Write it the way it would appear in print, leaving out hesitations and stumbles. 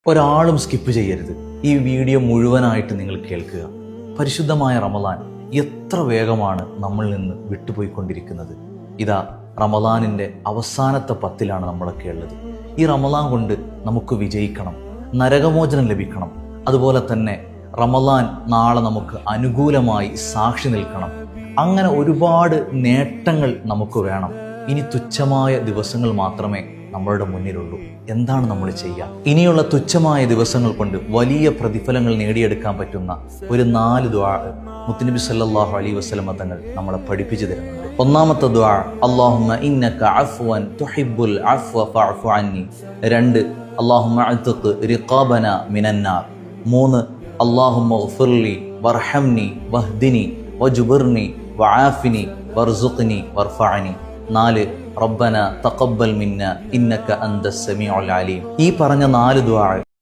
ഒരാളും സ്കിപ്പ് ചെയ്യരുത്. ഈ വീഡിയോ മുഴുവനായിട്ട് നിങ്ങൾ കേൾക്കുക. പരിശുദ്ധമായ റമളാൻ എത്ര വേഗമാണ് നമ്മളിൽ നിന്ന് വിട്ടുപോയിക്കൊണ്ടിരിക്കുന്നത്. ഇതാ റമളാനിൻ്റെ അവസാനത്തെ 10ലാണ് നമ്മളൊക്കെ ഉള്ളത്. ഈ റമളാൻ കൊണ്ട് നമുക്ക് വിജയിക്കണം, നരകമോചനം ലഭിക്കണം. അതുപോലെ തന്നെ റമളാൻ നാളെ നമുക്ക് അനുകൂലമായി സാക്ഷി നിൽക്കണം. അങ്ങനെ ഒരുപാട് നേട്ടങ്ങൾ നമുക്ക് വേണം. ഇനി തുച്ഛമായ ദിവസങ്ങൾ മാത്രമേ നമ്മളുടെ മുന്നിലുള്ളൂ. എന്താണ് നമ്മൾ ചെയ്യുക? ഇനിയുള്ള തുച്ഛമായ ദിവസങ്ങൾ കൊണ്ട് വലിയ പ്രതിഫലങ്ങൾ നേടിയെടുക്കാൻ പറ്റുന്ന ഒരു 4 ദുആ മുത്തുനബി സല്ലല്ലാഹു അലൈഹി വസല്ലം തങ്ങൾ നമ്മളെ പഠിപ്പിച്ചു തരുന്നുണ്ട്. ഒന്നാമത്തെ ദുആ, അല്ലാഹുമ്മ ഇന്നക അഫ്വൻ തുഹിബ്ബുൽ അഫ്വ ഫഅഫു അന്നി. 2, അല്ലാഹുമ്മ അഅ്തിഖ് റിഖാബന മിനന്നാർ. 3, അല്ലാഹുമ്മഗ്ഫിർലി വർഹംനി വഹ്ദിനി വജ്ബിർനി വആഫിനി വർസുഖ്നി വർഫഅനി. 4, റബ്ബന തഖബ്ബൽ മിന്ന ഇന്നക അന്തസ് സമീഉൽ അലീം. ഈ പറഞ്ഞ 4 ദുആ